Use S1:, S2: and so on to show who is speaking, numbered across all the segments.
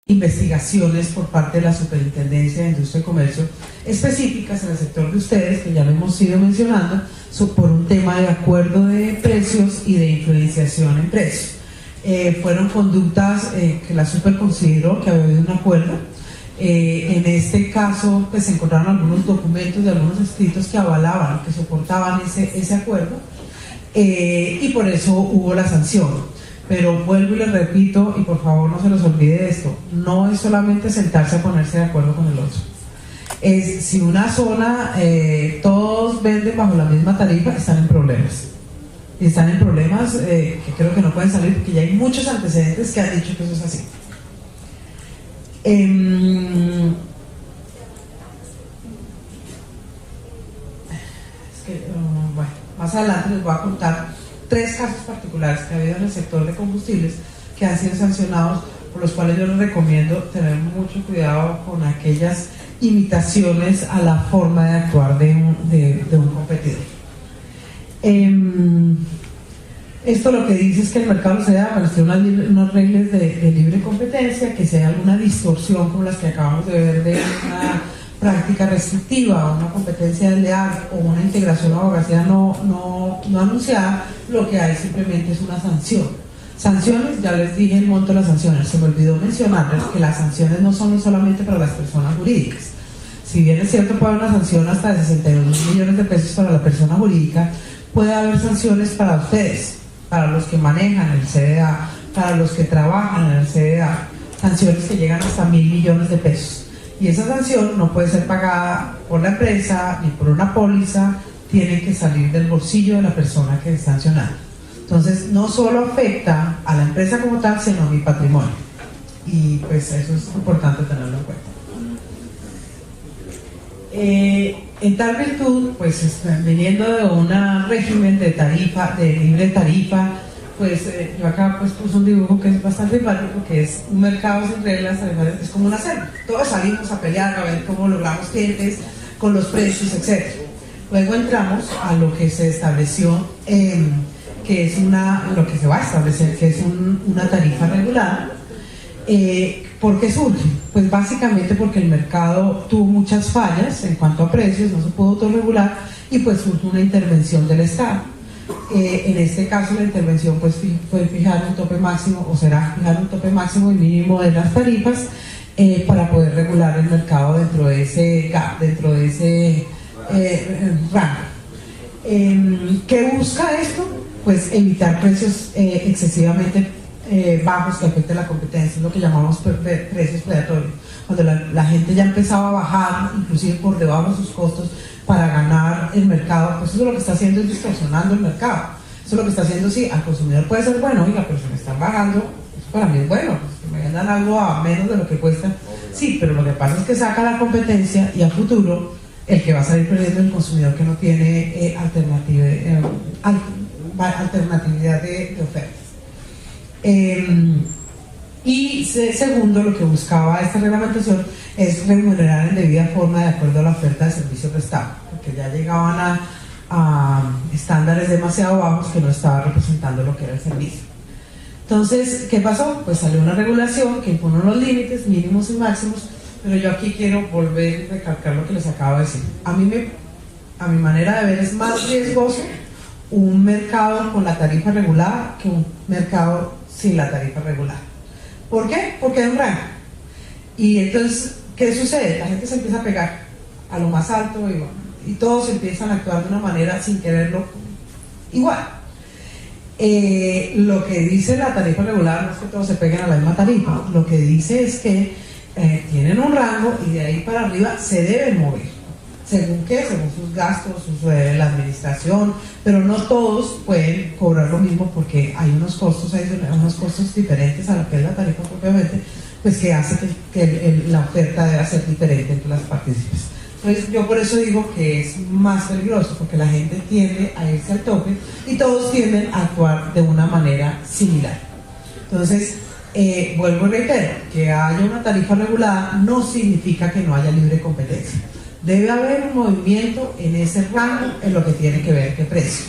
S1: investigaciones por parte de la Superintendencia de Industria y Comercio específicas en el sector de ustedes, que ya lo hemos ido mencionando, por un tema de acuerdo de precios y de influenciación en precios. Fueron conductas que la Super consideró que había habido un acuerdo. En este caso, pues se encontraron algunos documentos de algunos escritos que avalaban, que soportaban ese acuerdo, y por eso hubo la sanción. Pero vuelvo y les repito, y por favor no se los olvide de esto, no es solamente sentarse a ponerse de acuerdo con el otro. Es si una zona, todos venden bajo la misma tarifa, están en problemas. Y están en problemas que creo que no pueden salir porque ya hay muchos antecedentes que han dicho que eso es así. Bueno, más adelante les voy a contar 3 casos particulares que ha habido en el sector de combustibles que han sido sancionados, por los cuales yo les recomiendo tener mucho cuidado con aquellas imitaciones a la forma de actuar de un competidor. Esto lo que dice es que el mercado se da para hacer unas reglas de libre competencia, que si hay alguna distorsión como las que acabamos de ver de una práctica restrictiva, una competencia desleal o una integración o abogacía no anunciada, lo que hay simplemente es una sanción. Sanciones, ya les dije el monto de las sanciones, se me olvidó mencionarles que las sanciones no son solamente para las personas jurídicas. Si bien es cierto, puede haber una sanción hasta de 62 millones de pesos para la persona jurídica, puede haber sanciones para ustedes, para los que manejan el CDA, para los que trabajan en el CDA, sanciones que llegan hasta 1.000 millones de pesos. Y esa sanción no puede ser pagada por la empresa ni por una póliza, tiene que salir del bolsillo de la persona que es sancionada. Entonces, no solo afecta a la empresa como tal, sino a mi patrimonio. Y pues eso es importante tenerlo en cuenta. En tal virtud, pues viniendo de un régimen de tarifa, de libre tarifa, pues yo acá pues puse un dibujo que es bastante práctico, que es un mercado sin reglas, es como una selva. Todos salimos a pelear, a ver cómo logramos clientes con los precios, etc. Luego entramos a lo que se estableció, que es lo que se va a establecer, que es una tarifa regulada. ¿Por qué surge? Pues básicamente porque el mercado tuvo muchas fallas en cuanto a precios, no se pudo autorregular y pues surge una intervención del Estado. En este caso la intervención pues fue fijar un tope máximo, o será fijar un tope máximo y mínimo de las tarifas para poder regular el mercado dentro de ese gap, dentro de ese rango. ¿Qué busca esto? Pues evitar precios excesivamente bajos que afecten la competencia, es lo que llamamos precios predatorios, cuando la gente ya empezaba a bajar inclusive por debajo de sus costos para ganar el mercado. Pues eso lo que está haciendo es distorsionando el mercado. Eso lo que está haciendo, sí, al consumidor puede ser bueno, oiga, pero si me están bajando, eso para mí es bueno, pues que me vendan algo a menos de lo que cuesta. Sí, pero lo que pasa es que saca la competencia y a futuro el que va a salir perdiendo es el consumidor que no tiene alternatividad de ofertas. Y segundo, lo que buscaba esta reglamentación es remunerar en debida forma de acuerdo a la oferta de servicio prestado, porque ya llegaban a estándares demasiado bajos que no estaba representando lo que era el servicio. Entonces, ¿qué pasó? Pues salió una regulación que impone unos límites mínimos y máximos, pero yo aquí quiero volver a recalcar lo que les acabo de decir. A mi manera de ver es más riesgoso un mercado con la tarifa regulada que un mercado sin la tarifa regulada. ¿Por qué? Porque hay un rango. Y entonces, ¿qué sucede? La gente se empieza a pegar a lo más alto y todos empiezan a actuar de una manera sin quererlo igual. Lo que dice la tarifa regulada no es que todos se peguen a la misma tarifa, lo que dice es que tienen un rango y de ahí para arriba se deben mover. ¿Según qué? Según sus gastos, la administración, pero no todos pueden cobrar lo mismo porque hay unos costos diferentes a lo que es la tarifa propiamente, pues que hace que la oferta deba ser diferente entre las partícipes. Entonces yo por eso digo que es más peligroso, porque la gente tiende a irse al tope y todos tienden a actuar de una manera similar. Entonces, vuelvo y reitero, que haya una tarifa regulada no significa que no haya libre competencia. Debe haber un movimiento en ese rango en lo que tiene que ver qué precio.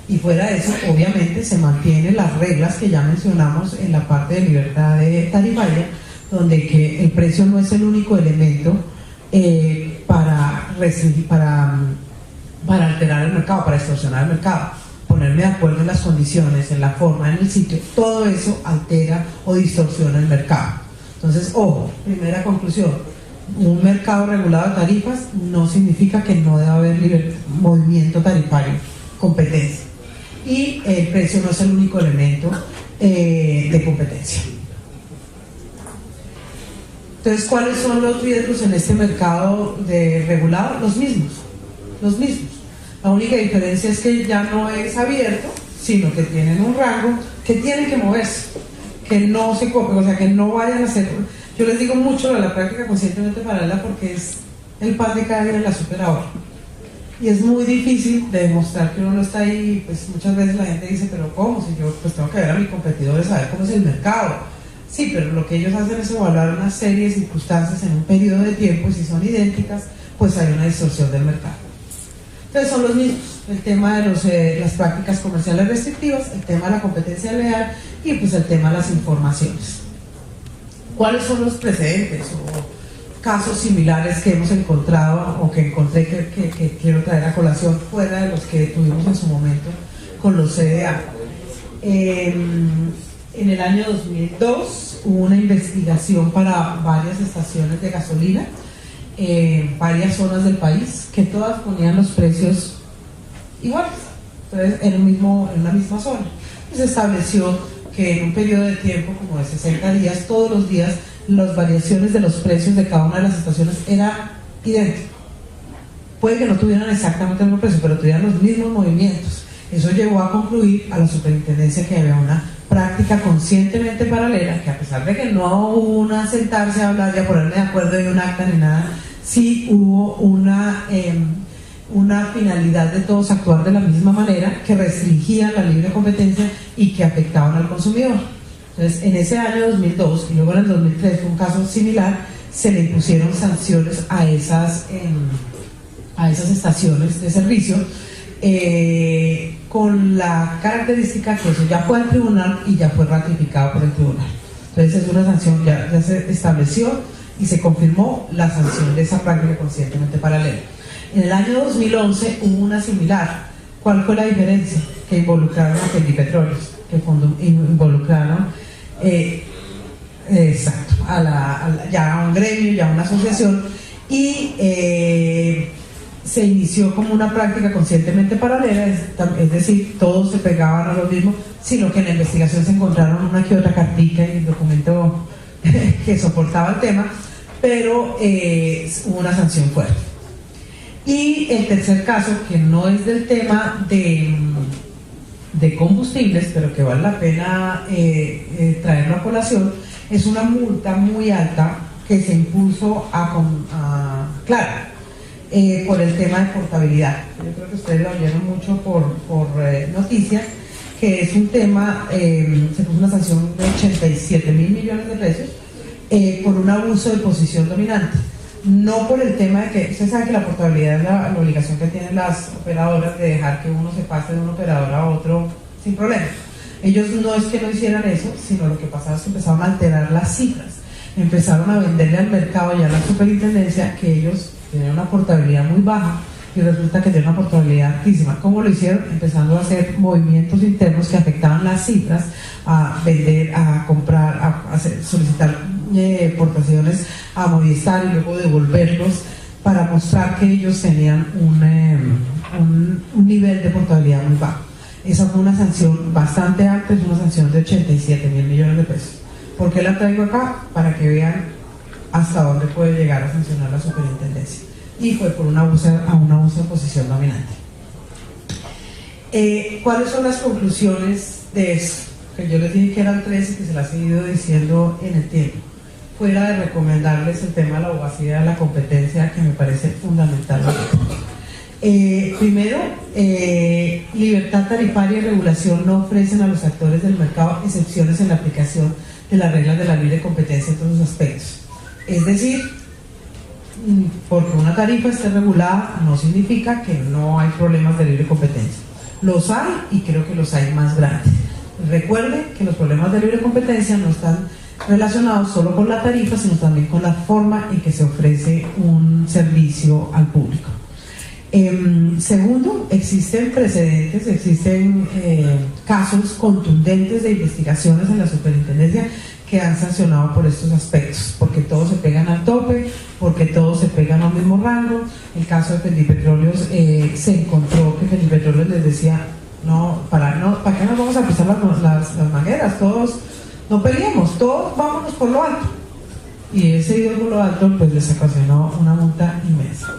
S1: Y fuera de eso, obviamente, se mantienen las reglas que ya mencionamos en la parte de libertad tarifaria, donde que el precio no es el único elemento para alterar el mercado, para distorsionar el mercado. Ponerme de acuerdo en las condiciones, en la forma, en el sitio, todo eso altera o distorsiona el mercado. Entonces, ojo, primera conclusión, un mercado regulado de tarifas no significa que no debe haber movimiento tarifario, competencia. Y el precio no es el único elemento de competencia. Entonces, ¿cuáles son los riesgos en este mercado de regulado? Los mismos. La única diferencia es que ya no es abierto, sino que tienen un rango, que tienen que moverse, que no se copien, o sea, que no vayan a ser. Yo les digo mucho de la práctica conscientemente paralela porque es el pan de cada día en la super ahora. Y es muy difícil de demostrar que uno no está ahí. Pues muchas veces la gente dice, pero ¿cómo? Si yo pues tengo que ver a mis competidores, saber cómo es el mercado. Sí, pero lo que ellos hacen es evaluar una serie de circunstancias en un periodo de tiempo, y si son idénticas, pues hay una distorsión del mercado. Entonces son los mismos, el tema de las prácticas comerciales restrictivas, el tema de la competencia leal y pues el tema de las informaciones. ¿Cuáles son los precedentes o casos similares que hemos encontrado o que encontré que quiero traer a colación fuera de los que tuvimos en su momento con los CDA? En el año 2002 hubo una investigación para varias estaciones de gasolina en varias zonas del país, que todas ponían los precios iguales, entonces en una misma zona. Se estableció que en un periodo de tiempo como de 60 días, todos los días, las variaciones de los precios de cada una de las estaciones era idéntico. Puede que no tuvieran exactamente el mismo precio, pero tuvieran los mismos movimientos. Eso llevó a concluir a la superintendencia que había una práctica conscientemente paralela, que a pesar de que no hubo una sentarse a hablar y a ponerme de acuerdo y un acta ni nada, sí hubo una finalidad de todos actuar de la misma manera, que restringía la libre competencia y que afectaban al consumidor. Entonces, en ese año 2002 y luego en el 2003 fue un caso similar, se le impusieron sanciones a esas estaciones de servicio, con la característica que eso ya fue al tribunal y ya fue ratificado por el tribunal. Entonces es una sanción, ya se estableció y se confirmó la sanción de esa práctica conscientemente paralela. En el año 2011 hubo una similar. ¿Cuál fue la diferencia? Que involucraron a Tecnipetróleos, que involucraron exacto, ya a un gremio, ya a una asociación, y se inició como una práctica conscientemente paralela, es decir, todos se pegaban a lo mismo, sino que en la investigación se encontraron una que otra cartica y documento que soportaba el tema, pero hubo una sanción fuerte. Y el tercer caso, que no es del tema de combustibles, pero que vale la pena traerlo a colación, es una multa muy alta que se impuso claro, por el tema de portabilidad. Yo creo que ustedes lo oyeron mucho por noticias, que es un tema, se puso una sanción de 87.000 millones de pesos por un abuso de posición dominante. No por el tema de que, usted sabe que la portabilidad es la obligación que tienen las operadoras de dejar que uno se pase de un operador a otro sin problema. Ellos no es que no hicieran eso, sino lo que pasaba es que empezaron a alterar las cifras. Empezaron a venderle al mercado y a la superintendencia que ellos tenían una portabilidad muy baja y resulta que tienen una portabilidad altísima. ¿Cómo lo hicieron? Empezando a hacer movimientos internos que afectaban las cifras, a vender, a comprar, a solicitar portaciones a Movistar y luego devolverlos para mostrar que ellos tenían un nivel de portabilidad muy bajo. Esa fue una sanción bastante alta, es una sanción de 87.000 millones de pesos. ¿Por qué la traigo acá? Para que vean hasta dónde puede llegar a sancionar la superintendencia. Y fue por un abuso de posición dominante. ¿Cuáles son las conclusiones de eso? Que yo les dije que eran 3 y que se las he ido diciendo en el tiempo. Fuera de recomendarles el tema de la abogacía de la competencia, que me parece fundamental. Primero, libertad tarifaria y regulación no ofrecen a los actores del mercado excepciones en la aplicación de las reglas de la libre competencia en todos los aspectos. Es decir, porque una tarifa esté regulada no significa que no hay problemas de libre competencia. Los hay y creo que los hay más grandes. Recuerden que los problemas de libre competencia no están relacionados solo con la tarifa, sino también con la forma en que se ofrece un servicio al público. Segundo, existen precedentes, existen casos contundentes de investigaciones en la superintendencia que han sancionado por estos aspectos, porque todos se pegan al tope, porque todos se pegan al mismo rango. El caso de Fendipetróleos, se encontró que Fendipetróleos les decía, ¿para qué nos vamos a pisar las mangueras? Todos no peleemos, todos vámonos por lo alto. Y ese ido por lo alto pues les ocasionó una multa inmensa.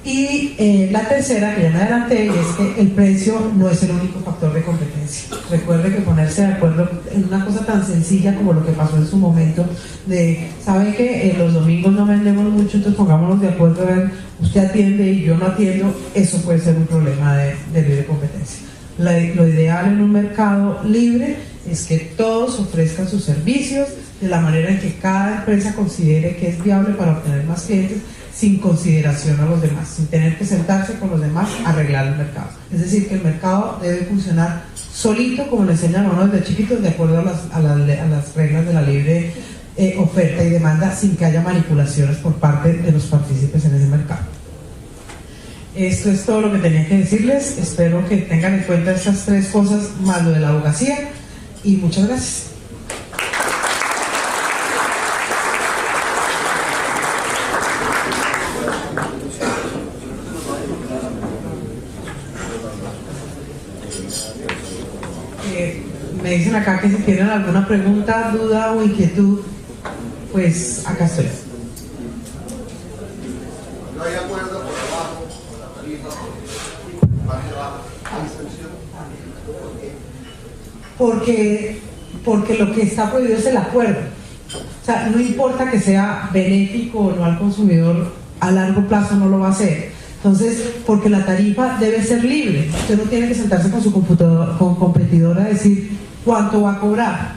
S1: Y la tercera, que ya me adelanté, es que el precio no es el único factor de competencia. Recuerde que ponerse de acuerdo en una cosa tan sencilla como lo que pasó en su momento, de, ¿saben que los domingos no vendemos mucho, entonces pongámonos de acuerdo a ver, usted atiende y yo no atiendo? Eso puede ser un problema de libre competencia. Lo ideal en un mercado libre es que todos ofrezcan sus servicios de la manera en que cada empresa considere que es viable para obtener más clientes, sin consideración a los demás, sin tener que sentarse con los demás a arreglar el mercado. Es decir, que el mercado debe funcionar solito, como le enseñan a uno desde chiquitos, de acuerdo a las reglas de la libre oferta y demanda, sin que haya manipulaciones por parte de los partícipes en ese mercado. Esto es todo lo que tenía que decirles. Espero que tengan en cuenta estas tres cosas, más lo de la abogacía, y muchas gracias. Me dicen acá que si tienen alguna pregunta, duda o inquietud, pues acá estoy.
S2: No hay acuerdo por abajo con la tarifa, parte baja, ¿hay sanción?
S1: Porque lo que está prohibido es el acuerdo. O sea, no importa que sea benéfico o no al consumidor, a largo plazo no lo va a hacer. Entonces, porque la tarifa debe ser libre. Usted no tiene que sentarse con su competidor a decir cuánto va a cobrar,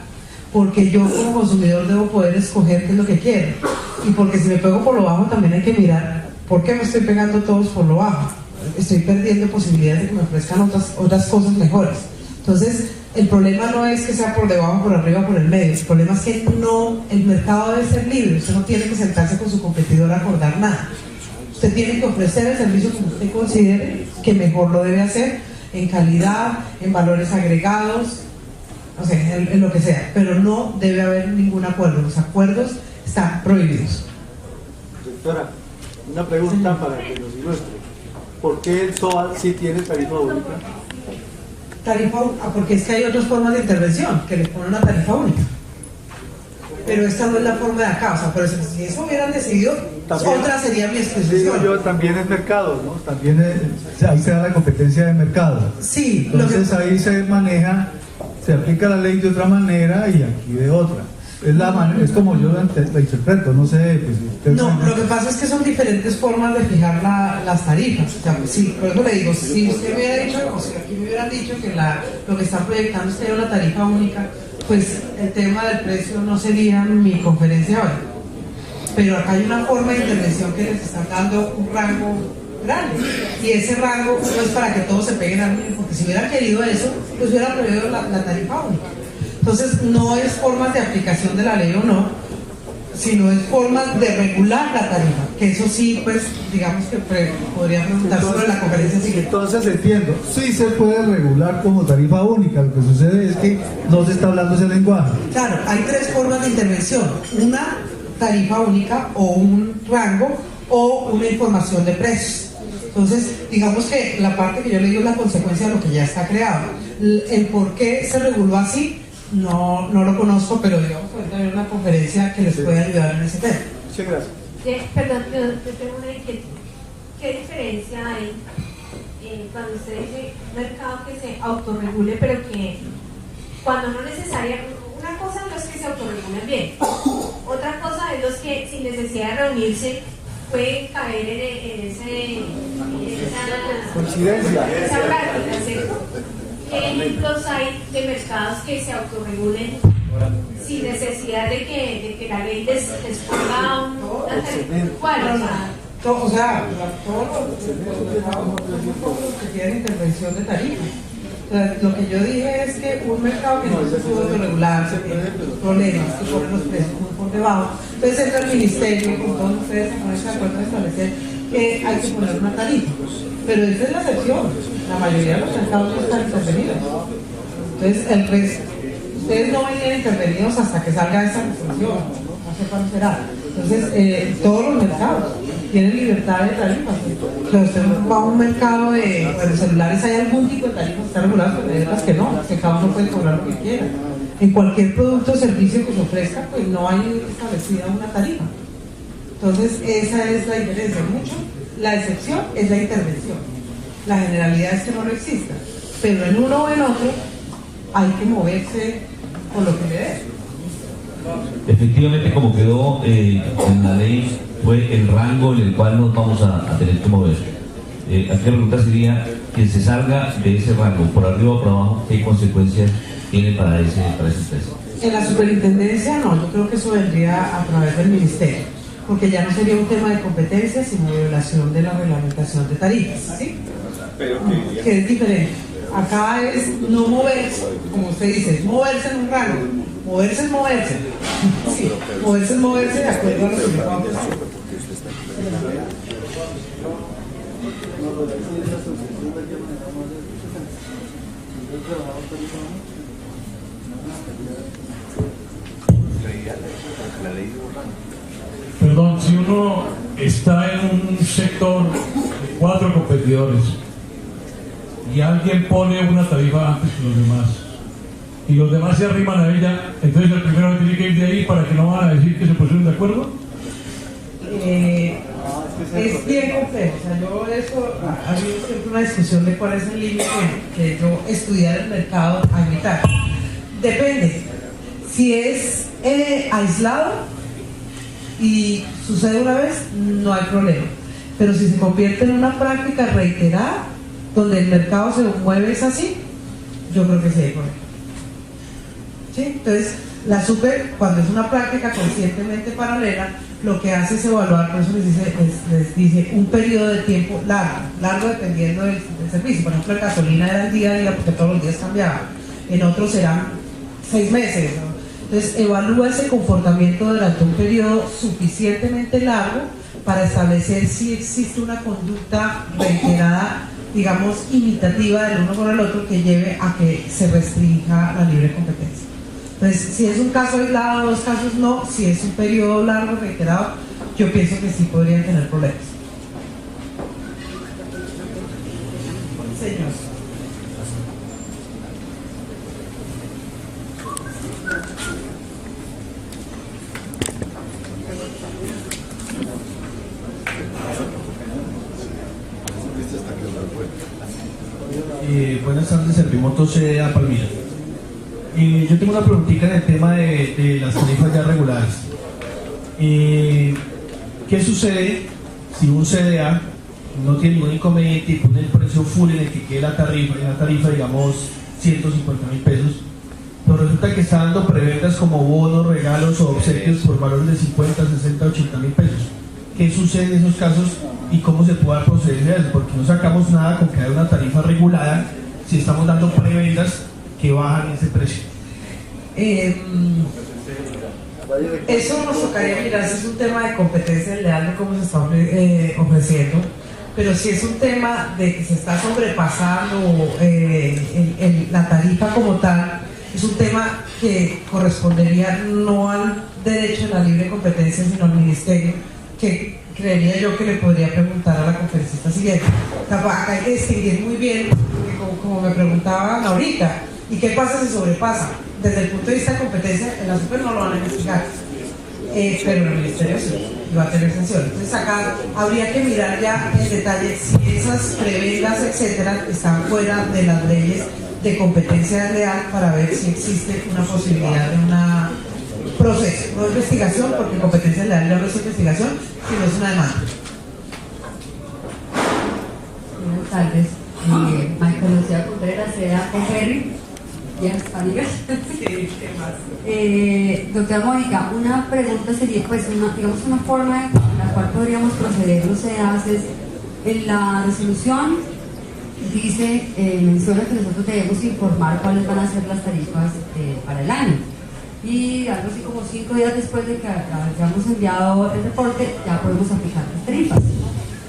S1: porque yo como consumidor debo poder escoger qué es lo que quiero, y porque si me pego por lo bajo también hay que mirar por qué me estoy pegando todos por lo bajo. Estoy perdiendo posibilidades de que me ofrezcan otras cosas mejores. Entonces, el problema no es que sea por debajo, por arriba, por el medio. El problema es que el mercado debe ser libre. Usted no tiene que sentarse con su competidor a acordar nada. Usted tiene que ofrecer el servicio como usted considere que mejor lo debe hacer, en calidad, en valores agregados, o sea, en lo que sea, pero no debe haber ningún acuerdo. Los acuerdos están prohibidos.
S3: Doctora, una pregunta para que nos ilustre. ¿Por qué el SOAT sí tiene tarifa única?
S1: Tarifa única, porque es que hay otras formas de intervención que les ponen una tarifa única. Pero esta no es la forma de acá, o sea, por eso, si eso hubieran decidido, también, otra sería mi exposición.
S3: Digo yo, también es mercado, ¿no? También ahí se da la competencia de mercado.
S1: Sí.
S3: Entonces ahí se maneja, se aplica la ley de otra manera y aquí de otra. Es como yo la interpreto, no sé. Pues,
S1: no, lo que pasa es que son diferentes formas de fijar las tarifas. O sea, sí, por eso le digo, si usted me hubiera dicho, o si aquí me hubieran dicho que lo que están proyectando es que haya una tarifa única, pues el tema del precio no sería mi conferencia hoy. Pero acá hay una forma de intervención que les están dando un rango grande. Y ese rango no es para que todos se peguen al mismo, porque si hubieran querido eso, pues hubieran prohibido la tarifa única. Entonces, no es formas de aplicación de la ley o no, sino es formas de regular la tarifa, que eso sí, pues, digamos que podría preguntar sobre la conferencia siguiente.
S3: Entonces entiendo, sí se puede regular como tarifa única, lo que sucede es que no se está hablando ese lenguaje.
S1: Claro, hay tres formas de intervención: una tarifa única, o un rango, o una información de precios. Entonces, digamos que la parte que yo le digo es la consecuencia de lo que ya está creado. El por qué se reguló así, no lo conozco, pero digamos que ahorita hay una conferencia que les puede ayudar en ese tema.
S3: Muchas gracias.
S4: Perdón, yo tengo una inquietud. ¿Qué diferencia hay cuando usted dice mercado que se autorregule, pero que cuando no necesariamente, una cosa es los que se autorregulen bien, otra cosa es los que sin necesidad de reunirse pueden caer en esa práctica, ¿cierto? ¿Qué ejemplos hay de mercados que se autorregulen sin necesidad de que la ley les ponga una tarifa? ¿Cuál?
S1: Todos los que tienen intervención de tarifa. Entonces, lo que yo dije es que un mercado que no se pudo autorregular, se tiene problemas, que ponen los precios muy por debajo, entonces entra el ministerio, con todos ustedes, se ponen de acuerdo a establecer que hay que poner una tarifa. Pero esa es la excepción, la mayoría de los mercados no están intervenidos. Entonces, el resto, ustedes no venían intervenidos hasta que salga esa resolución, no sé cuándo será. Entonces, todos los mercados tienen libertad de tarifas. Entonces, usted va a un mercado de celulares, hay algún tipo de tarifas que están reguladas, pero hay otras que no, que cada uno puede cobrar lo que quiera. En cualquier producto o servicio que se ofrezca, pues no hay establecida una tarifa. Entonces, esa es la diferencia. Mucho, la excepción es la intervención. La generalidad es que no lo exista. Pero en uno o en otro, hay que moverse con lo que le dé.
S5: Efectivamente, como quedó en la ley, fue el rango en el cual nos vamos a tener que mover. Aquí la pregunta sería, que se salga de ese rango, por arriba o por abajo, ¿qué consecuencias tiene para esa empresa?
S1: En la superintendencia no, yo creo que eso vendría a través del ministerio, porque ya no sería un tema de competencia, sino de violación de la reglamentación de tarifas, ¿sí? Que es diferente. Acá es no moverse, como usted dice, moverse en un rango. Moverse es moverse. Sí, moverse es moverse de acuerdo a lo que le va a pasar.
S6: Perdón, si uno está en un sector de 4 competidores y alguien pone una tarifa antes que los demás y los demás se arriman a ella, entonces el primero tiene que ir de ahí para que no van a decir que se pusieron de acuerdo.
S1: Es bien complejo, o sea, yo eso, ha habido siempre una discusión de cuál es el límite que yo estudiar el mercado a evitar. Depende, si es aislado y sucede una vez, no hay problema, pero si se convierte en una práctica reiterada, donde el mercado se mueve es así, yo creo que sí hay problema. ¿Sí? Entonces, la super, cuando es una práctica conscientemente paralela, lo que hace es evaluar, por eso les dice un periodo de tiempo largo dependiendo del servicio. Por ejemplo, la gasolina era el día a día porque todos los días cambiaba, en otros serán 6 meses, ¿no? Entonces, evalúa ese comportamiento durante un periodo suficientemente largo para establecer si existe una conducta reiterada, digamos, imitativa del uno con el otro que lleve a que se restrinja la libre competencia. Entonces, si es un caso aislado, 2 casos no, si es un periodo largo, reiterado, yo pienso que sí podrían tener problemas. Señor.
S7: Buenas tardes, Servimoto CDA Palmira. Yo tengo una preguntita en el tema de las tarifas ya regulares. ¿Qué sucede si un CDA no tiene ningún inconveniente y pone el precio full en el que quede la tarifa, digamos, 150.000 pesos, pero resulta que está dando preventas como bonos, regalos o obsequios por valores de 50, 60, 80.000 pesos? ¿Qué sucede en esos casos y cómo se puede proceder a eso? Porque no sacamos nada con que haya una tarifa regulada si estamos dando preventas que bajan ese precio.
S1: Eso nos tocaría mirar si es un tema de competencia leal de cómo se está ofreciendo, pero si es un tema de que se está sobrepasando la tarifa como tal, es un tema que correspondería no al derecho de la libre competencia, sino al ministerio, que creería yo que le podría preguntar a la conferencista siguiente. Acá hay que distinguir muy bien, porque como me preguntaban ahorita, ¿y qué pasa si sobrepasa? Desde el punto de vista de competencia, en la super no lo van a investigar, pero en el ministerio sí, y va a tener sanción. Entonces acá habría que mirar ya en detalle si esas preventas, etcétera, están fuera de las leyes de competencia leal para ver si existe una posibilidad de una proceso, no investigación, porque competencia leal no es investigación, sino es una demanda.
S8: Buenas tardes, Michael Lucía Contreras, CDA Conferri, bien, amigas.
S1: Sí, ¿qué más?
S8: Doctora Mónica, una pregunta sería, pues, digamos, una forma en la cual podríamos proceder los CDAs es en la resolución dice, menciona que nosotros debemos informar cuáles van a ser las tarifas para el año. Y algo así como 5 días después de que hayamos enviado el reporte, ya podemos aplicar las tarifas.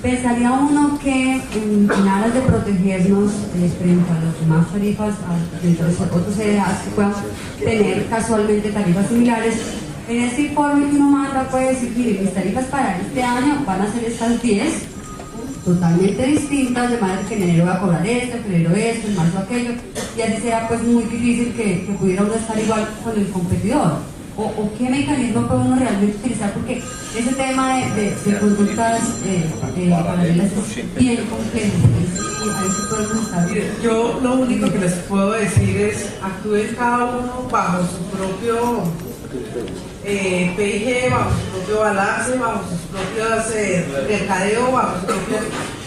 S8: Pensaría uno que en aras de protegernos frente a las demás tarifas, dentro de otros CDAs que puedan tener casualmente tarifas similares, en este informe que uno manda puede decir, mire, mis tarifas para este año van a ser estas 10, totalmente distintas, de manera que en enero va a cobrar esto, en febrero esto, en marzo aquello, y así sea pues muy difícil que pudiera uno estar igual con el competidor. O qué mecanismo puede uno realmente utilizar, porque ese tema de conductas paralelas es bien complejo. Ahí sí podemos estar.
S1: Mire, yo lo único que les puedo decir es actúen cada uno bajo su propio PIG, bajo su propio balance, bajo sus propios mercadeo, bajo su propio...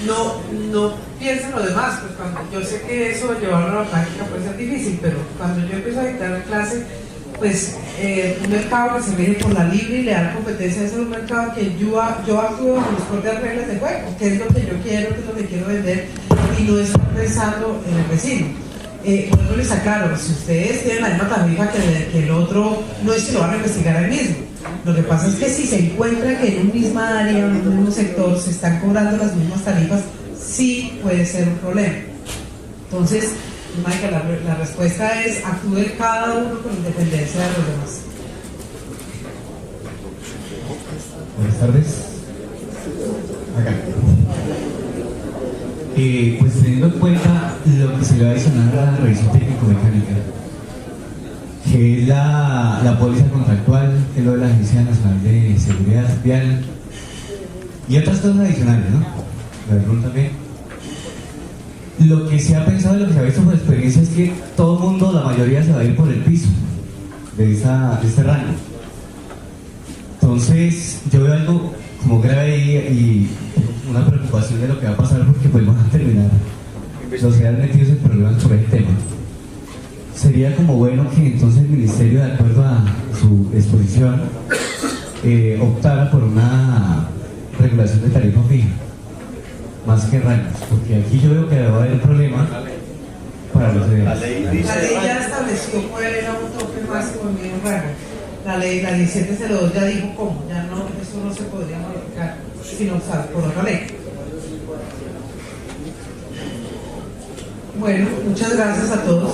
S1: No piensen lo demás, pues cuando yo sé que eso llevarlo a la práctica puede ser difícil, pero cuando yo empiezo a dictar clase, pues un mercado que se rige por la libre y leal competencia es un mercado que yo actúo con mis propias reglas de juego, que es lo que yo quiero, que es lo que quiero vender, y no estar pensando en el vecino. Por eso les aclaro, si ustedes tienen la misma tarifa que el otro, no es que lo van a investigar ahí mismo. Lo que pasa es que si se encuentra que en un misma área, en un mismo sector, se están cobrando las mismas tarifas, sí puede ser un problema. Entonces, Michael, la respuesta es actúe cada uno con independencia de los demás.
S9: Buenas tardes. Acá. Pues teniendo en cuenta lo que se le va a adicionar a la revisión técnico-mecánica, que es la póliza contractual, que es lo de la Agencia Nacional de Seguridad Vial y otras cosas adicionales, ¿no? La RUN también. Lo que se ha pensado y lo que se ha visto por experiencia es que todo el mundo, la mayoría, se va a ir por el piso de este rango. Entonces, yo veo algo como grave y una preocupación de lo que va a pasar, porque pues van a terminar los que han metidos en problemas por el tema. Sería como bueno que entonces el Ministerio, de acuerdo a su exposición, optara por una regulación de tarifa fija, más que rangos, porque aquí yo veo que va a haber un problema para los CDAs.
S1: La ley ya estableció cuál era un tope máximo en un rango. La ley, la 1702 ya dijo cómo, ya no, eso no se podría modificar sino por otra ley. Bueno, muchas gracias a todos.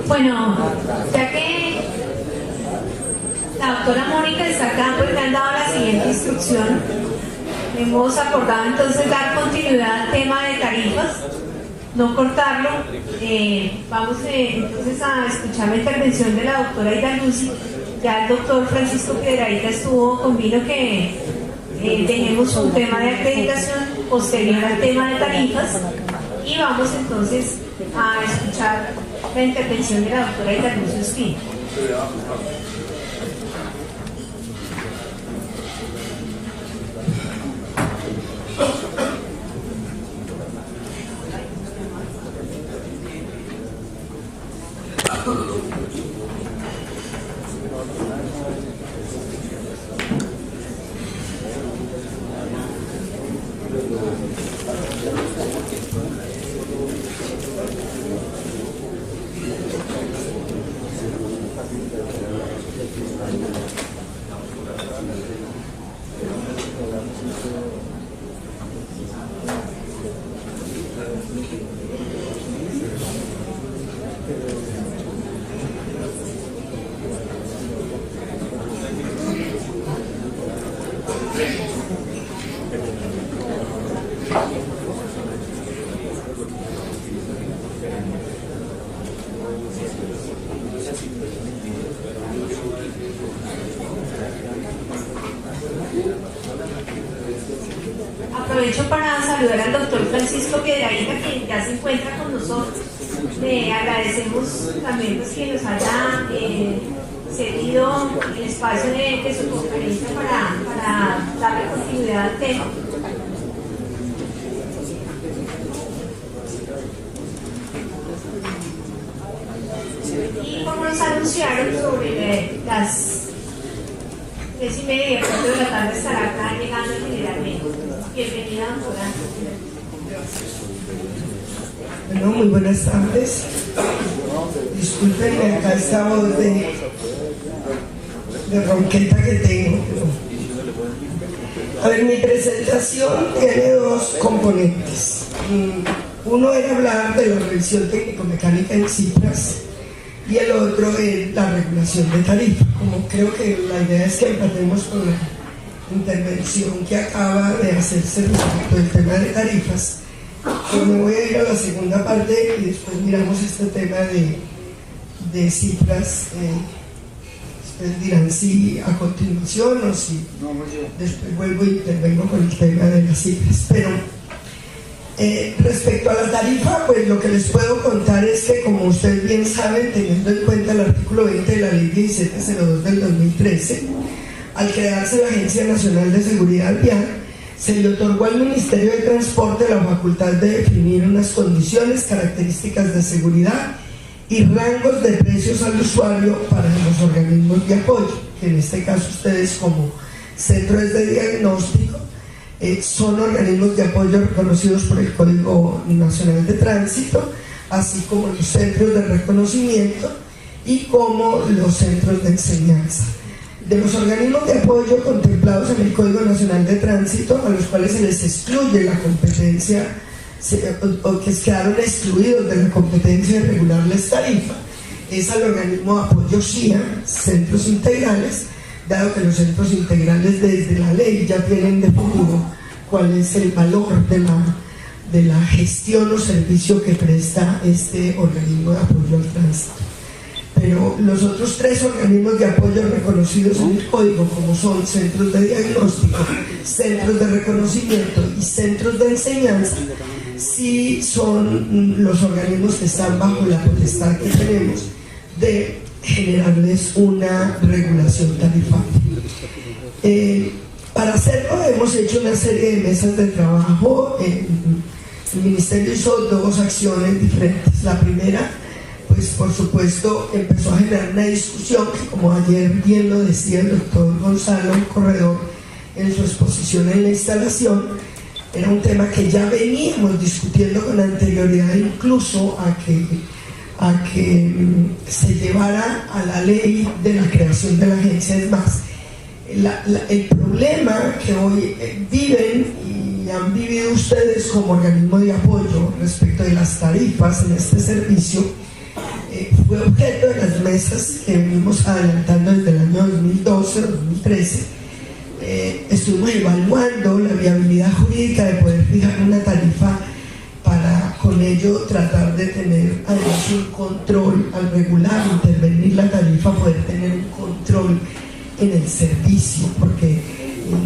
S4: Bueno, ya que la doctora Mónica está acá, pues le han dado la siguiente instrucción. Hemos acordado entonces dar continuidad al tema de tarifas, no cortarlo. Vamos entonces a escuchar la intervención de la doctora Ida Lucy. Ya el doctor Francisco Piedrahita estuvo conmigo que tenemos un tema de acreditación posterior al tema de tarifas, y vamos entonces a escuchar la intervención de la doctora Ida Lucy Espino. Aprovecho para saludar al doctor Francisco Piedrahita, que ya se encuentra con nosotros. Le agradecemos también pues, que nos haya cedido el espacio de su conferencia para darle continuidad al tema. Y como nos anunciaron sobre las 3:30, 4 de la tarde estará acá llegando el general Mejía. Bienvenida, doctora.
S10: Bueno, muy buenas tardes. Disculpen acá esta voz de ronqueta que tengo. A ver, mi presentación tiene dos componentes. Uno era hablar de la revisión técnico-mecánica en Cipras y el otro es la regulación de tarifa. Como creo que la idea es que empatemos con la intervención que acaba de hacerse respecto del tema de tarifas, pues me voy a ir a la segunda parte y después miramos este tema de cifras. Ustedes dirán si a continuación o si después vuelvo e intervengo con el tema de las cifras. Pero respecto a la tarifa, pues lo que les puedo contar es que, como ustedes bien saben, teniendo en cuenta el artículo 20 de la ley 1702 del 2013, al crearse la Agencia Nacional de Seguridad Vial, se le otorgó al Ministerio de Transporte la facultad de definir unas condiciones, características de seguridad y rangos de precios al usuario para los organismos de apoyo, que en este caso ustedes como centros de diagnóstico son organismos de apoyo reconocidos por el Código Nacional de Tránsito, así como los centros de reconocimiento y como los centros de enseñanza. De los organismos de apoyo contemplados en el Código Nacional de Tránsito, a los cuales se les excluye la competencia, o que quedaron excluidos de la competencia de regularles tarifa, es al organismo de apoyo CIA, centros integrales, dado que los centros integrales desde la ley ya tienen definido cuál es el valor de la gestión o servicio que presta este organismo de apoyo al tránsito. Pero los otros tres organismos de apoyo reconocidos en el código, como son centros de diagnóstico, centros de reconocimiento y centros de enseñanza, sí son los organismos que están bajo la potestad que tenemos de generarles una regulación tarifaria. Para hacerlo hemos hecho una serie de mesas de trabajo. El Ministerio hizo dos acciones diferentes. La primera, pues por supuesto, empezó a generar una discusión que, como ayer bien lo decía el doctor Gonzalo Corredor en su exposición en la instalación, era un tema que ya veníamos discutiendo con anterioridad, incluso a que se llevara a la ley de la creación de la agencia. Es más, el problema que hoy viven y han vivido ustedes como organismo de apoyo respecto de las tarifas en este servicio fue objeto de las mesas que venimos adelantando desde el año 2012-2013. Estuvimos evaluando la viabilidad jurídica de poder fijar una tarifa para con ello tratar de tener además un control al regular, intervenir la tarifa, poder tener un control en el servicio, porque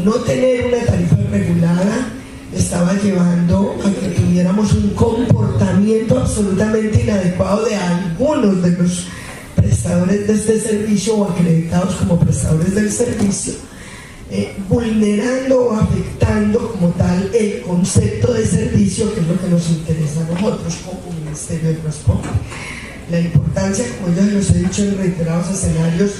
S10: no tener una tarifa regulada estaba llevando a que tuviéramos un comportamiento absolutamente inadecuado de algunos de los prestadores de este servicio o acreditados como prestadores del servicio, vulnerando o afectando como tal el concepto de servicio, que es lo que nos interesa a nosotros como Ministerio de Transporte. La importancia, como yo les he dicho en reiterados escenarios,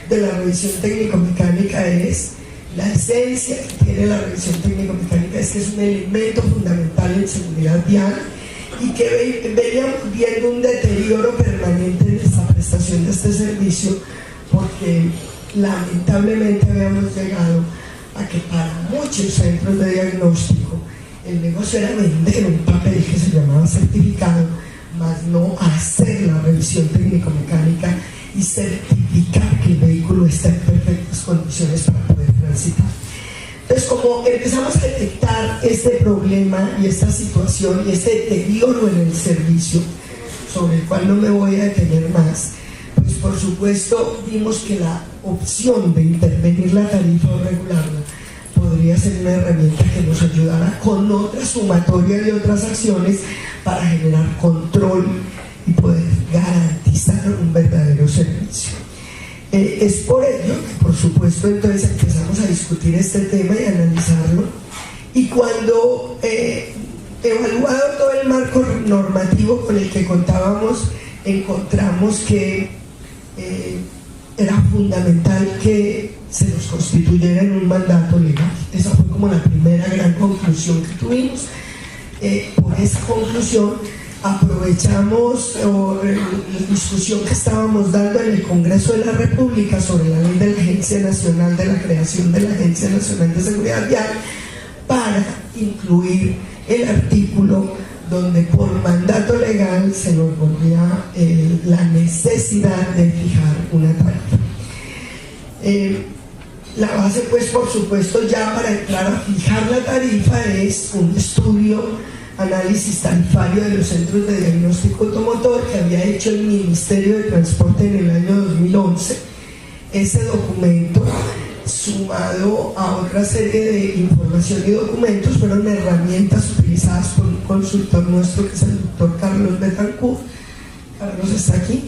S10: de la revisión técnico-mecánica es la esencia que tiene la revisión técnico-mecánica, es que es un elemento fundamental en seguridad vial y que veníamos viendo un deterioro permanente en esta prestación de este servicio, porque lamentablemente habíamos llegado a que para muchos centros de diagnóstico el negocio era vender un papel que se llamaba certificado, más no hacer la revisión técnico-mecánica y certificar que el vehículo está en perfectas condiciones para poder transitar. Entonces, como empezamos a detectar este problema y esta situación y este deterioro en el servicio, sobre el cual no me voy a detener más, pues por supuesto vimos que la opción de intervenir la tarifa o regularla podría ser una herramienta que nos ayudara con otra sumatoria de otras acciones para generar control y poder garantizar un verdadero servicio. Es por ello que, por supuesto, entonces empezamos a discutir este tema y a analizarlo. Y cuando evaluado todo el marco normativo con el que contábamos, encontramos que era fundamental que se nos constituyera en un mandato legal. Esa fue como la primera gran conclusión que tuvimos. Por esa conclusión aprovechamos la discusión que estábamos dando en el Congreso de la República sobre la ley de la Agencia Nacional, de la creación de la Agencia Nacional de Seguridad Vial, para incluir el artículo donde por mandato legal se nos volvía la necesidad de fijar una tarifa. La base, pues, por supuesto, ya para entrar a fijar la tarifa es un estudio, análisis tarifario de los centros de diagnóstico automotor que había hecho el Ministerio de Transporte en el año 2011. Ese documento, sumado a otra serie de información y documentos, fueron herramientas utilizadas por un consultor nuestro que es el doctor Carlos Betancourt. Carlos está aquí.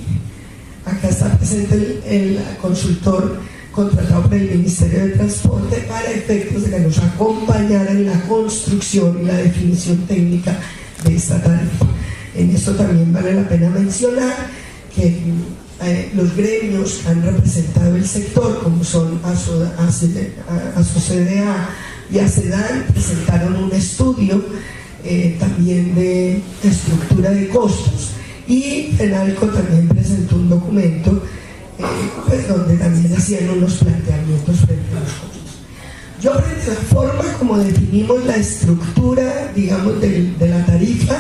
S10: Acá está presente el consultor contratado por el Ministerio de Transporte para efectos de que nos acompañara en la construcción y la definición técnica de esta tarifa. En esto también vale la pena mencionar que los gremios que han representado el sector, como son ASOCDA y ACEDAN, presentaron un estudio también de estructura de costos, y FENALCO también presentó un documento pues donde también hacían unos planteamientos frente a los costos. Yo, frente a la forma como definimos la estructura, digamos, de la tarifa,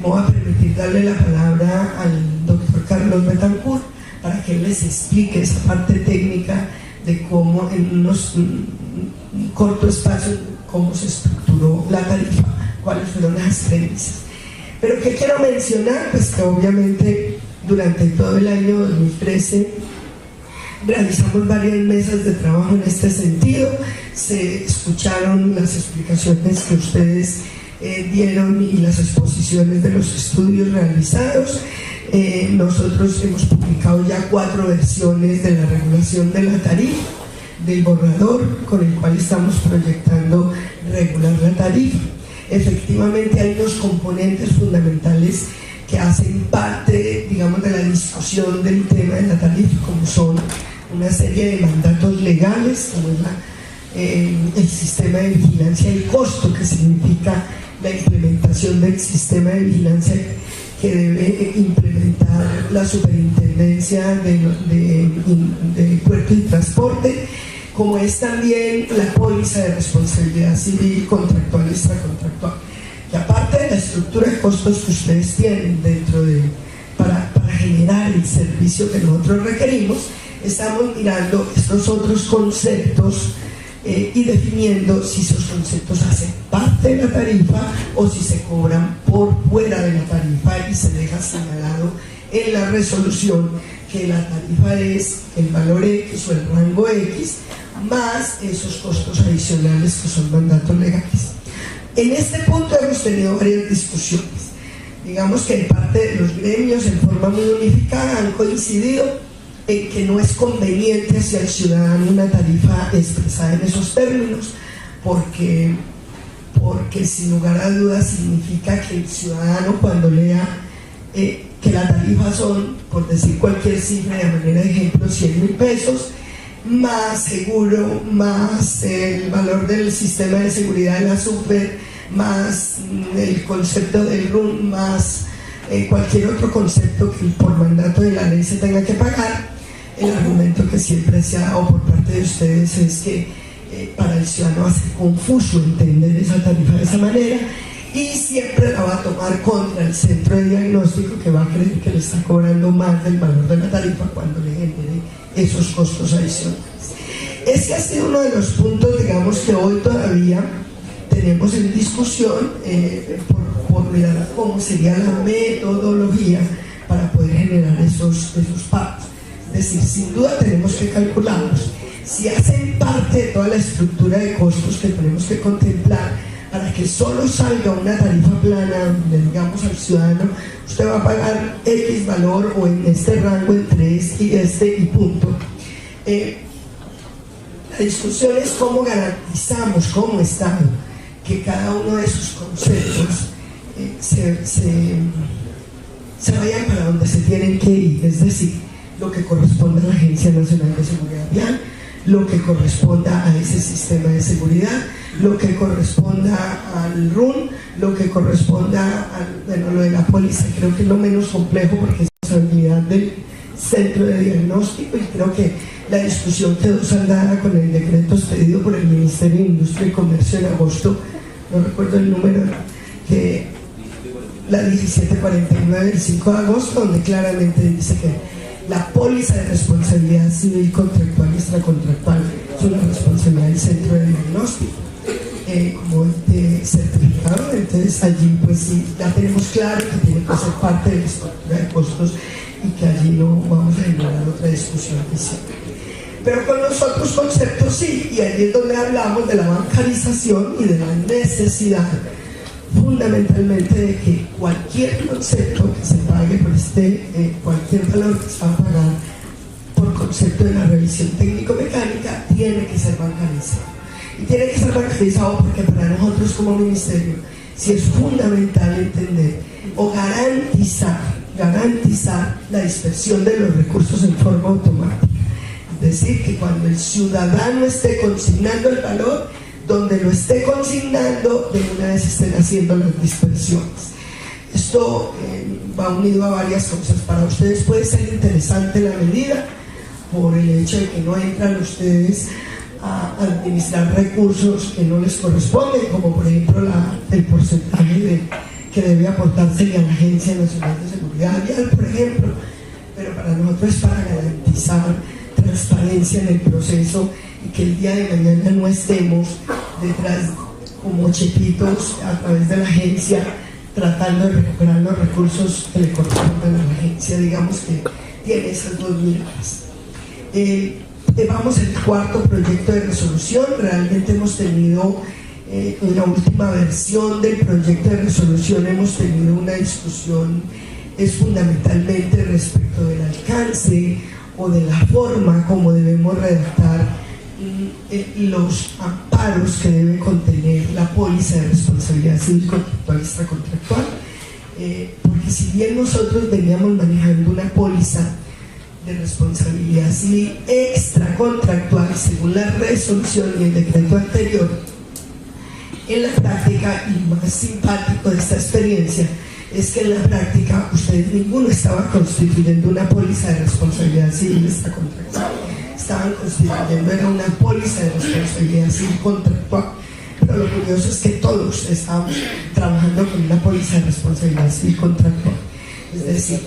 S10: me voy a permitir darle la palabra al doctor Carlos Betancourt para que él les explique esa parte técnica de cómo en unos corto espacio cómo se estructuró la tarifa, cuáles fueron las premisas. Pero que quiero mencionar, pues que obviamente durante todo el año 2013 realizamos varias mesas de trabajo en este sentido. Se escucharon las explicaciones que ustedes dieron y las exposiciones de los estudios realizados. Nosotros hemos publicado ya 4 versiones de la regulación de la tarifa, del borrador con el cual estamos proyectando regular la tarifa. Efectivamente hay unos componentes fundamentales que hacen parte, digamos, de la discusión del tema de la tarifa, como son una serie de mandatos legales, como es el sistema de vigilancia y costo, que significa la implementación del sistema de vigilancia que debe implementar la Superintendencia de Puerto y Transporte, como es también la póliza de responsabilidad civil contractual y extracontractual. Y aparte de la estructura de costos que ustedes tienen para generar el servicio que nosotros requerimos, estamos mirando estos otros conceptos y definiendo si esos conceptos hacen parte de la tarifa o si se cobran por fuera de la tarifa, y se deja señalado en la resolución que la tarifa es el valor X o el rango X más esos costos adicionales que son mandatos legales. En este punto hemos tenido varias discusiones. Digamos que en parte de los gremios, en forma muy unificada, han coincidido en que no es conveniente hacia el ciudadano una tarifa expresada en esos términos, porque sin lugar a dudas significa que el ciudadano, cuando lea que la tarifa son, por decir cualquier cifra de manera de ejemplo, 100.000 pesos, más seguro, más el valor del sistema de seguridad de la super, más el concepto del RUN, más cualquier otro concepto que por mandato de la ley se tenga que pagar, el argumento que siempre se ha dado por parte de ustedes es que para el ciudadano va a ser confuso entender esa tarifa de esa manera, y siempre la va a tomar contra el centro de diagnóstico, que va a creer que le está cobrando más del valor de la tarifa cuando le genere esos costos adicionales. Ese ha sido uno de los puntos, digamos, que hoy todavía tenemos en discusión por mirar cómo sería la metodología para poder generar esos pagos. Es decir, sin duda tenemos que calcularlos. Si hacen parte de toda la estructura de costos que tenemos que contemplar, para que solo salga una tarifa plana donde digamos al ciudadano, usted va a pagar X valor o en este rango entre este y punto. La discusión es cómo garantizamos como Estado que cada uno de esos conceptos se vayan para donde se tienen que ir, es decir, lo que corresponda a la Agencia Nacional de Seguridad Vial, lo que corresponda a ese sistema de seguridad, lo que corresponda al RUN, lo que corresponda a lo de la póliza. Creo que es lo menos complejo porque es responsabilidad del centro de diagnóstico, y creo que la discusión quedó saldada con el decreto expedido por el Ministerio de Industria y Comercio en agosto, no recuerdo el número, que la 1749 del 5 de agosto, donde claramente dice que la póliza de responsabilidad civil contractual y extracontractual es una responsabilidad del centro de diagnóstico como certificado. Entonces allí pues sí, ya tenemos claro que tiene que ser parte de la estructura de costos y que allí no vamos a generar otra discusión oficial. Pero con los otros conceptos sí, y allí es donde hablamos de la bancarización y de la necesidad fundamentalmente de que cualquier concepto que se pague por cualquier valor que se va a pagar por concepto de la revisión técnico-mecánica tiene que ser bancarizado. Y tiene que ser bancarizado porque para nosotros como ministerio sí es fundamental entender o garantizar la dispersión de los recursos en forma automática. Es decir, que cuando el ciudadano esté consignando el valor, donde lo esté consignando, de una vez estén haciendo las dispersiones. Esto va unido a varias cosas. Para ustedes puede ser interesante la medida por el hecho de que no entran ustedes a administrar recursos que no les corresponden, como por ejemplo el porcentaje que debe aportarse a la Agencia Nacional de Seguridad Vial, por ejemplo. Pero para nosotros es para garantizar transparencia en el proceso y que el día de mañana no estemos detrás como chepitos a través de la agencia tratando de recuperar los recursos que le corresponden a la agencia. Digamos que tiene esas dos miradas. Vamos al cuarto proyecto de resolución. Realmente hemos tenido en la última versión del proyecto de resolución hemos tenido una discusión fundamentalmente respecto del alcance o de la forma como debemos redactar los amparos que debe contener la póliza de responsabilidad civil contractual y extracontractual, porque si bien nosotros veníamos manejando una póliza de responsabilidad civil extracontractual según la resolución y el decreto anterior, en la práctica, y más simpático de esta experiencia, es que en la práctica ustedes ninguno estaba constituyendo una póliza de responsabilidad civil extracontractual, estaban constituyendo era una póliza de responsabilidad civil contractual. Pero lo curioso es que todos estábamos trabajando con una póliza de responsabilidad civil contractual, es decir,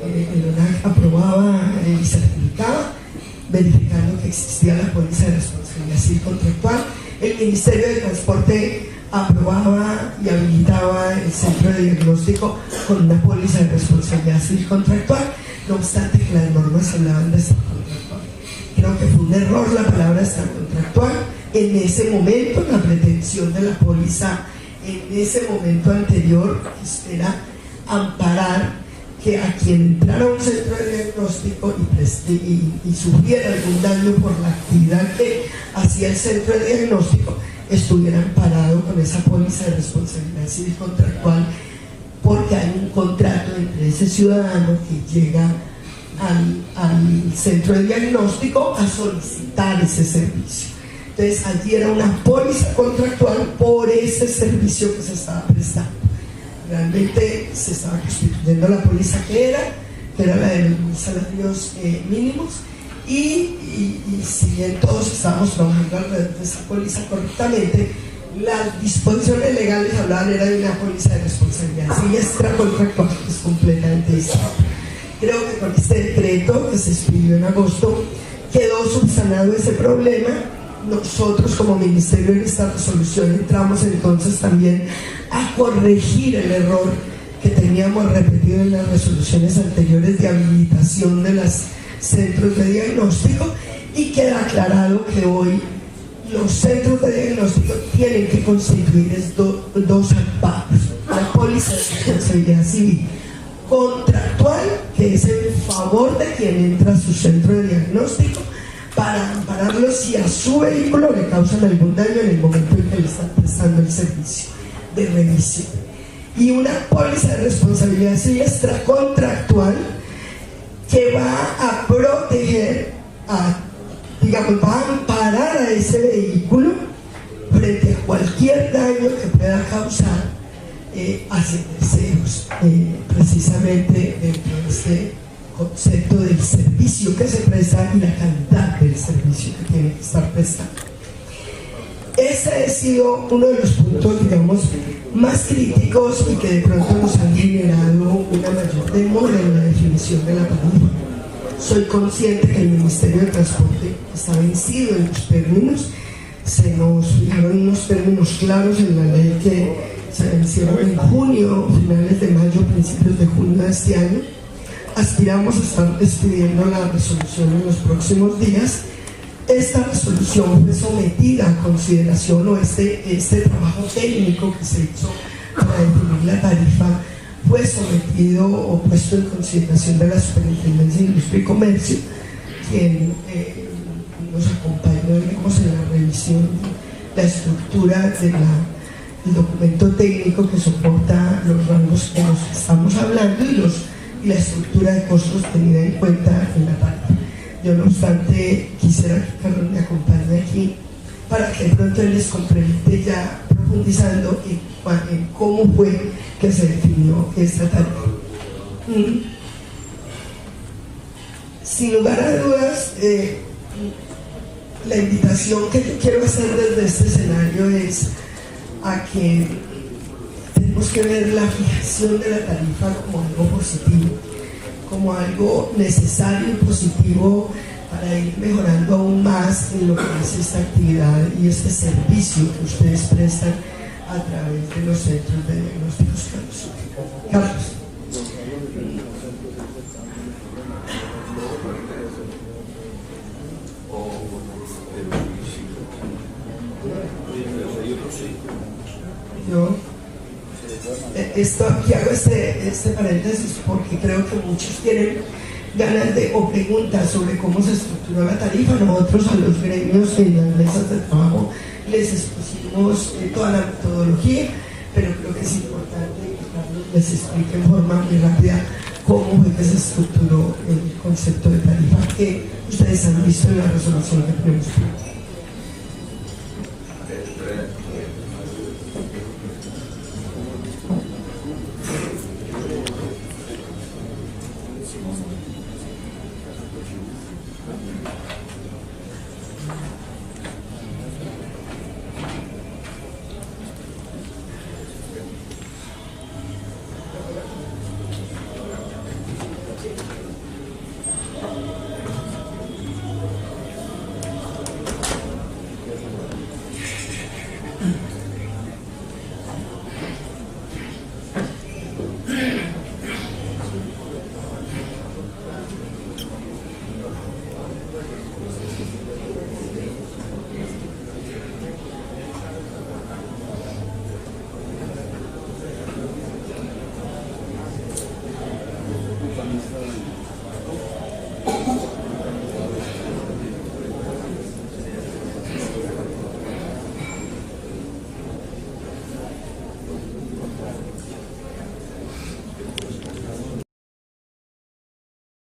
S10: el ONAC aprobaba y certificaba verificando que existía la póliza de responsabilidad civil contractual, el Ministerio de Transporte aprobaba y habilitaba el centro de diagnóstico con una póliza de responsabilidad civil contractual, no obstante que las normas hablaban de extracontractual. Creo que fue un error la palabra extracontractual en ese momento. La pretensión de la póliza en ese momento anterior era amparar que a quien entrara a un centro de diagnóstico y sufriera algún daño por la actividad que hacía el centro de diagnóstico estuviera amparado con esa póliza de responsabilidad civil contractual, porque hay un contrato entre ese ciudadano que llega al centro de diagnóstico a solicitar ese servicio. Entonces allí era una póliza contractual por ese servicio que se estaba prestando. Realmente se estaba constituyendo la póliza que era la de los salarios mínimos, y si bien todos estábamos trabajando alrededor de esa póliza correctamente, las disposiciones legales hablaban era de una póliza de responsabilidad civil extracontractual, que es completamente distinto. Creo que con este decreto que se expidió en agosto quedó subsanado ese problema. Nosotros como ministerio en esta resolución entramos entonces también a corregir el error que teníamos repetido en las resoluciones anteriores de habilitación de los centros de diagnóstico, y queda aclarado que hoy los centros de diagnóstico tienen que constituir dos amparos: la póliza de responsabilidad civil contractual, que es en favor de quien entra a su centro de diagnóstico, para ampararlo si a su vehículo le causan algún daño en el momento en que le están prestando el servicio de revisión. Y una póliza de responsabilidad civil extracontractual que va a proteger, digamos, va a amparar a ese vehículo frente a cualquier daño que pueda causar hacia terceros, precisamente dentro de este concepto del servicio que se presta y la calidad del servicio que tiene que estar prestando. Ese ha sido uno de los puntos, digamos, más críticos y que de pronto nos han generado una mayor demora en la definición de la tarifa. Soy consciente que el Ministerio de Transporte está vencido en los términos, se nos fijaron unos términos claros en la ley que se vencieron en junio, finales de mayo, principios de junio de este año. Aspiramos a estar expidiendo la resolución en los próximos días. Esta resolución fue sometida a consideración, o este trabajo técnico que se hizo para definir la tarifa fue sometido o puesto en consideración de la Superintendencia de Industria y Comercio, quien nos acompañó, digamos, en la revisión de la estructura del documento técnico que soporta los rangos que nos estamos hablando y la estructura de costos tenida en cuenta en la tarifa. Yo, no obstante, quisiera que Carlos me acompañe aquí para que de pronto él les complemente, ya profundizando en cómo fue que se definió esta tarifa. Sin lugar a dudas, la invitación que yo quiero hacer desde este escenario es a que tenemos que ver la fijación de la tarifa como algo positivo, como algo necesario y positivo para ir mejorando aún más en lo que es esta actividad y este servicio que ustedes prestan a través de los centros de diagnósticos. Carlos. Yo aquí hago este paréntesis porque creo que muchos tienen ganas o preguntas sobre cómo se estructuró la tarifa. Nosotros a los gremios en las mesas de trabajo les expusimos toda la metodología, pero creo que es importante que Carlos les explique en forma muy rápida cómo fue que se estructuró el concepto de tarifa que ustedes han visto en la resolución que tenemos.